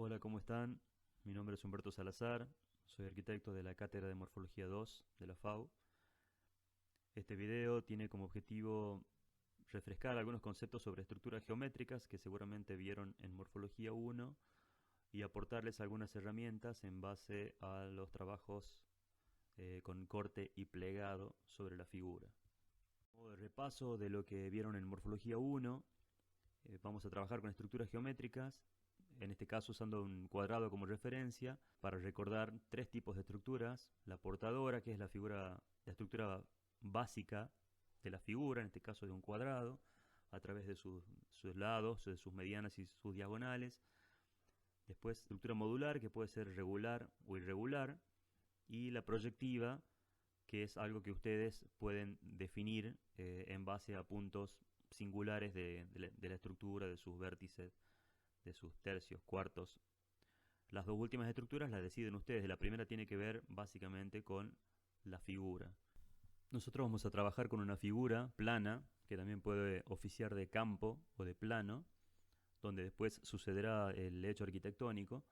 Hola, ¿cómo están? Mi nombre es Humberto Salazar, soy arquitecto de la Cátedra de Morfología 2 de la FAU. Este video tiene como objetivo refrescar algunos conceptos sobre estructuras geométricas que seguramente vieron en Morfología 1 y aportarles algunas herramientas en base a los trabajos con corte y plegado sobre la figura. Como de repaso de lo que vieron en Morfología 1, vamos a trabajar con estructuras geométricas, en este caso usando un cuadrado como referencia para recordar tres tipos de estructuras: la portadora, que es la estructura básica de la figura, en este caso de un cuadrado, a través de sus lados, de sus medianas y sus diagonales. Después, estructura modular, que puede ser regular o irregular, y la proyectiva, que es algo que ustedes pueden definir en base a puntos singulares de la estructura, de sus vértices, de sus tercios, cuartos. Las dos últimas estructuras las deciden ustedes. La primera tiene que ver básicamente con la figura. Nosotros vamos a trabajar con una figura plana, que también puede oficiar de campo o de plano, donde después sucederá el hecho arquitectónico,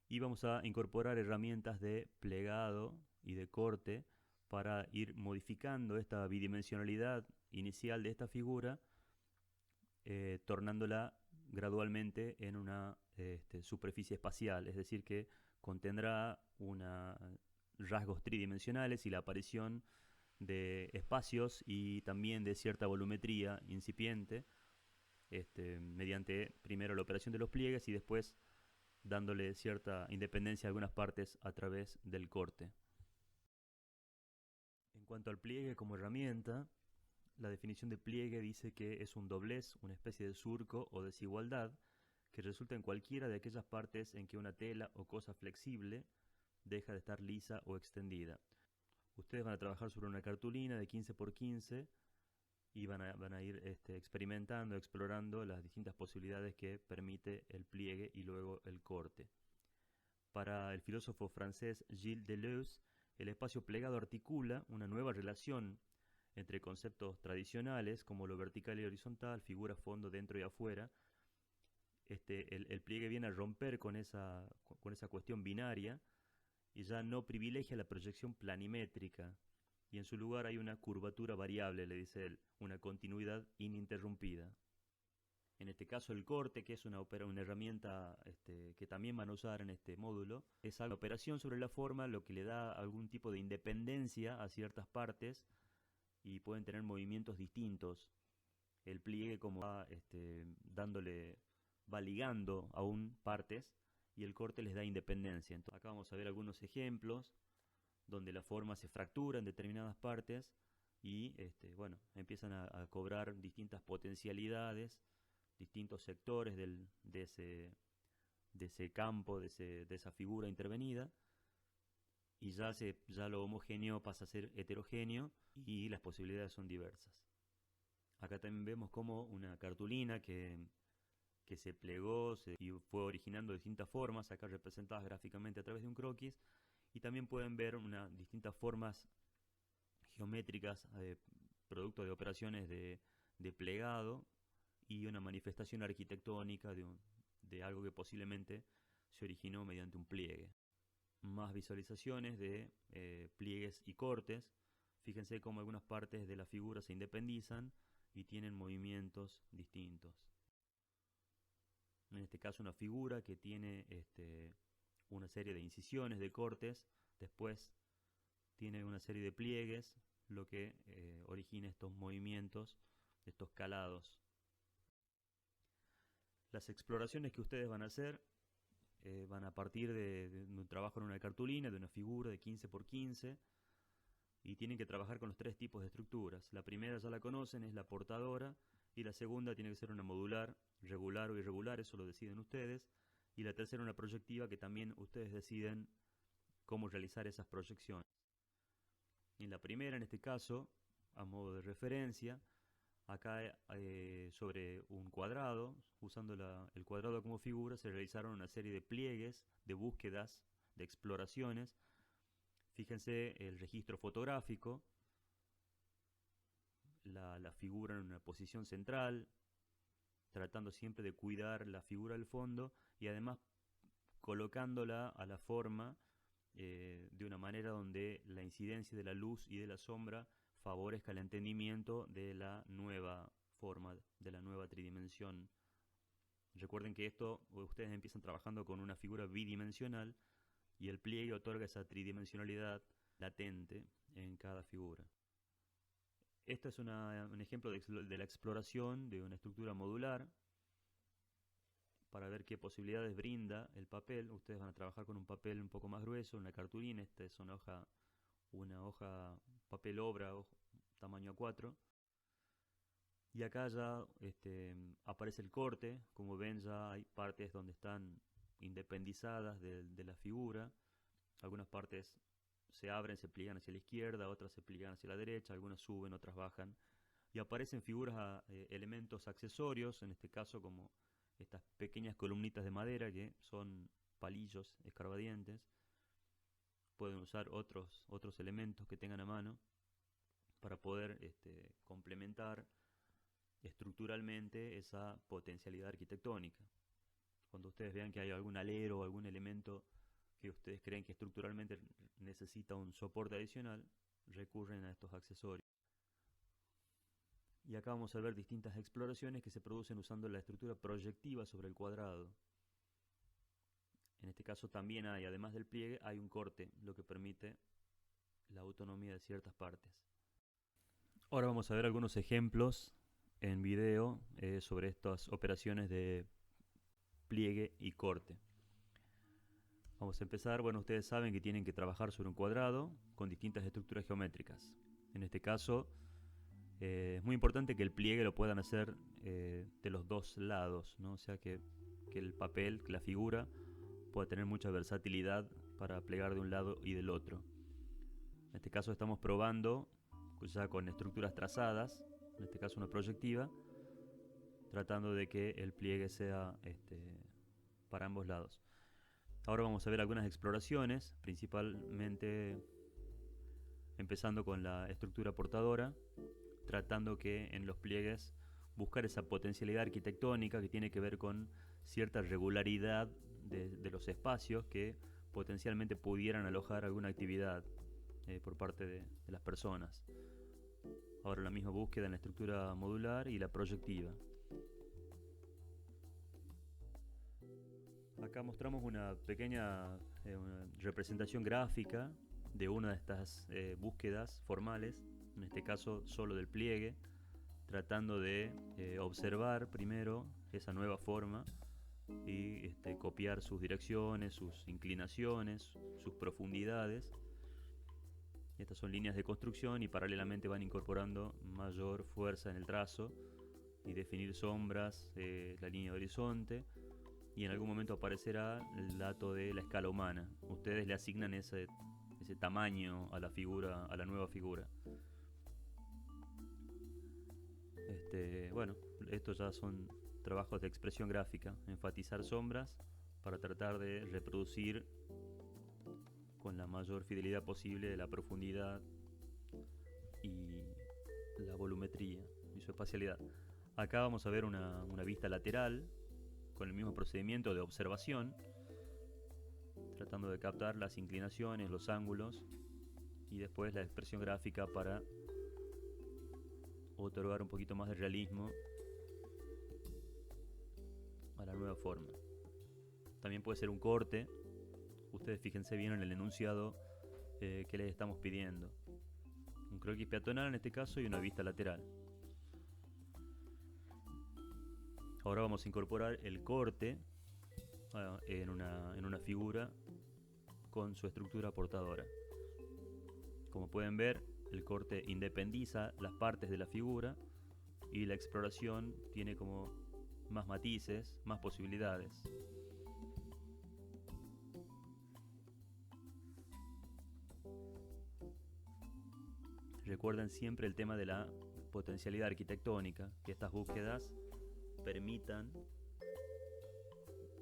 y vamos a incorporar herramientas de plegado y de corte para ir modificando esta bidimensionalidad inicial de esta figura, tornándola gradualmente en una superficie espacial, es decir, que contendrá rasgos tridimensionales y la aparición de espacios y también de cierta volumetría incipiente, mediante primero la operación de los pliegues y después dándole cierta independencia a algunas partes a través del corte. En cuanto al pliegue como herramienta, la definición de pliegue dice que es un doblez, una especie de surco o desigualdad que resulta en cualquiera de aquellas partes en que una tela o cosa flexible deja de estar lisa o extendida. Ustedes van a trabajar sobre una cartulina de 15 por 15 y van a ir experimentando, explorando las distintas posibilidades que permite el pliegue y luego el corte. Para el filósofo francés Gilles Deleuze, el espacio plegado articula una nueva relación entre conceptos tradicionales como lo vertical y horizontal, figura, fondo, dentro y afuera. El pliegue viene a romper con esa cuestión binaria y ya no privilegia la proyección planimétrica, y en su lugar hay una curvatura variable, le dice él, una continuidad ininterrumpida. En este caso el corte, que es una herramienta que también van a usar en este módulo, es una operación sobre la forma, lo que le da algún tipo de independencia a ciertas partes y pueden tener movimientos distintos. El pliegue como va ligando aún partes, y el corte les da independencia. Entonces, acá vamos a ver algunos ejemplos donde la forma se fractura en determinadas partes y bueno, empiezan a cobrar distintas potencialidades, distintos sectores de ese campo, de esa figura intervenida, y ya lo homogéneo pasa a ser heterogéneo y las posibilidades son diversas. Acá también vemos como una cartulina que se plegó y fue originando distintas formas, acá representadas gráficamente a través de un croquis, y también pueden ver distintas formas geométricas, producto de operaciones de plegado y una manifestación arquitectónica de algo que posiblemente se originó mediante un pliegue. Más visualizaciones de pliegues y cortes. Fíjense cómo algunas partes de la figura se independizan y tienen movimientos distintos. En este caso una figura que tiene una serie de incisiones, de cortes, después tiene una serie de pliegues, lo que origina estos movimientos, estos calados. Las exploraciones que ustedes van a hacer van a partir de un trabajo en una cartulina, de una figura de 15 por 15, y tienen que trabajar con los tres tipos de estructuras. La primera ya la conocen, es la portadora, y la segunda tiene que ser una modular, regular o irregular, eso lo deciden ustedes, y la tercera una proyectiva, que también ustedes deciden cómo realizar esas proyecciones. En la primera, en este caso, a modo de referencia, acá sobre un cuadrado, usando el cuadrado como figura, se realizaron una serie de pliegues, de búsquedas, de exploraciones. Fíjense el registro fotográfico, la figura en una posición central, tratando siempre de cuidar la figura del fondo y además colocándola a la forma de una manera donde la incidencia de la luz y de la sombra favorezca el entendimiento de la nueva forma, de la nueva tridimensión. Recuerden que ustedes empiezan trabajando con una figura bidimensional y el pliegue otorga esa tridimensionalidad latente en cada figura. Este es un ejemplo de la exploración de una estructura modular para ver qué posibilidades brinda el papel. Ustedes van a trabajar con un papel un poco más grueso, una cartulina. Esta es una hoja papel obra, tamaño A4. Y acá ya aparece el corte. Como ven, ya hay partes donde están independizadas de la figura. Algunas partes se abren, se pliegan hacia la izquierda, otras se pliegan hacia la derecha, algunas suben, otras bajan. Y aparecen figuras, elementos accesorios, en este caso como estas pequeñas columnitas de madera que son palillos escarbadientes. Pueden usar otros elementos que tengan a mano para poder complementar estructuralmente esa potencialidad arquitectónica. Cuando ustedes vean que hay algún alero o algún elemento que ustedes creen que estructuralmente necesita un soporte adicional, recurren a estos accesorios. Y acá vamos a ver distintas exploraciones que se producen usando la estructura proyectiva sobre el cuadrado. En este caso también hay, además del pliegue, hay un corte, lo que permite la autonomía de ciertas partes. Ahora vamos a ver algunos ejemplos en video sobre estas operaciones de pliegue y corte. Vamos a empezar. Bueno, ustedes saben que tienen que trabajar sobre un cuadrado con distintas estructuras geométricas. En este caso, es muy importante que el pliegue lo puedan hacer de los dos lados, ¿no? O sea que el papel, que la figura, pueda tener mucha versatilidad para plegar de un lado y del otro. En este caso estamos probando ya con estructuras trazadas, en este caso una proyectiva, tratando de que el pliegue sea para ambos lados. Ahora vamos a ver algunas exploraciones, principalmente empezando con la estructura portadora, tratando que en los pliegues buscar esa potencialidad arquitectónica que tiene que ver con cierta regularidad de los espacios que potencialmente pudieran alojar alguna actividad por parte de las personas. Ahora la misma búsqueda en la estructura modular y la proyectiva. Acá mostramos una pequeña una representación gráfica de una de estas búsquedas formales, en este caso solo del pliegue, tratando de observar primero esa nueva forma y copiar sus direcciones, sus inclinaciones, sus profundidades. Estas son líneas de construcción y paralelamente van incorporando mayor fuerza en el trazo y definir sombras, la línea de horizonte, y en algún momento aparecerá el dato de la escala humana. Ustedes le asignan ese tamaño a la figura, a la nueva figura. Bueno, estos ya son trabajos de expresión gráfica, enfatizar sombras para tratar de reproducir con la mayor fidelidad posible la profundidad y la volumetría y su espacialidad. Acá vamos a ver una vista lateral con el mismo procedimiento de observación, tratando de captar las inclinaciones, los ángulos y después la expresión gráfica para otorgar un poquito más de realismo a la nueva forma. También puede ser un corte. Ustedes fíjense bien en el enunciado que les estamos pidiendo. Un croquis peatonal en este caso y una vista lateral. Ahora vamos a incorporar el corte en una figura con su estructura portadora. Como pueden ver, el corte independiza las partes de la figura y la exploración tiene como más matices, más posibilidades. Recuerden siempre el tema de la potencialidad arquitectónica, que estas búsquedas permitan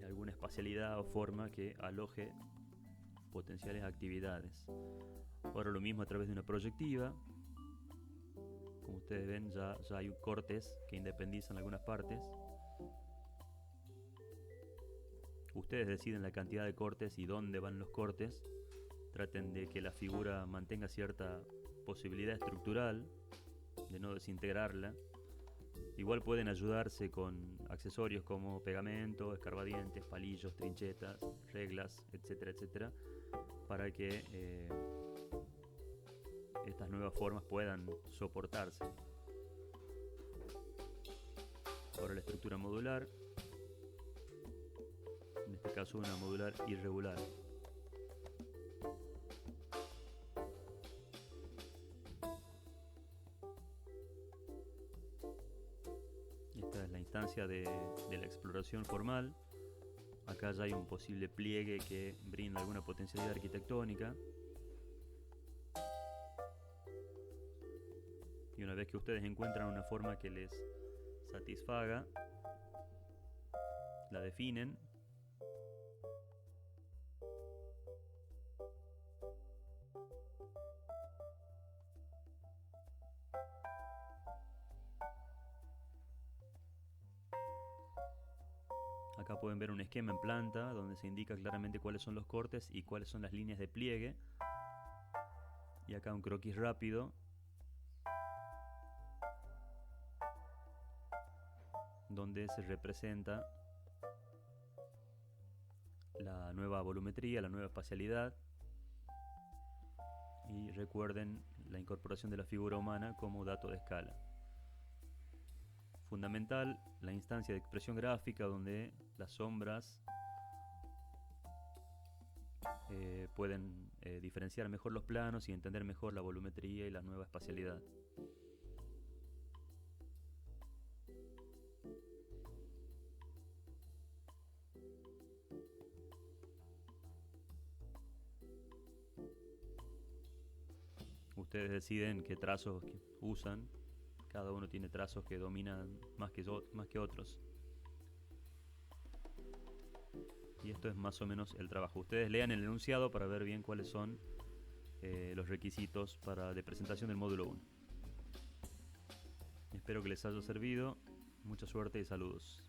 alguna espacialidad o forma que aloje potenciales actividades. Ahora lo mismo a través de una proyectiva. Como ustedes ven, ya hay cortes que independizan algunas partes. Ustedes deciden la cantidad de cortes y dónde van los cortes. Traten de que la figura mantenga cierta posibilidad estructural, de no desintegrarla. Igual pueden ayudarse con accesorios como pegamento, escarbadientes, palillos, trinchetas, reglas, etcétera, etcétera, para que estas nuevas formas puedan soportarse. Ahora la estructura modular, en este caso una modular irregular. Esta es la instancia de la exploración formal. Acá ya hay un posible pliegue que brinda alguna potencialidad arquitectónica. Y una vez que ustedes encuentran una forma que les satisfaga, la definen. Acá pueden ver un esquema en planta donde se indica claramente cuáles son los cortes y cuáles son las líneas de pliegue. Y acá un croquis rápido donde se representa la nueva volumetría, la nueva espacialidad. Y recuerden la incorporación de la figura humana como dato de escala. Fundamental la instancia de expresión gráfica donde las sombras pueden diferenciar mejor los planos y entender mejor la volumetría y la nueva espacialidad. Ustedes deciden qué trazos usan. Cada uno tiene trazos que dominan más que otros. Y esto es más o menos el trabajo. Ustedes lean el enunciado para ver bien cuáles son los requisitos de presentación del módulo 1. Espero que les haya servido. Mucha suerte y saludos.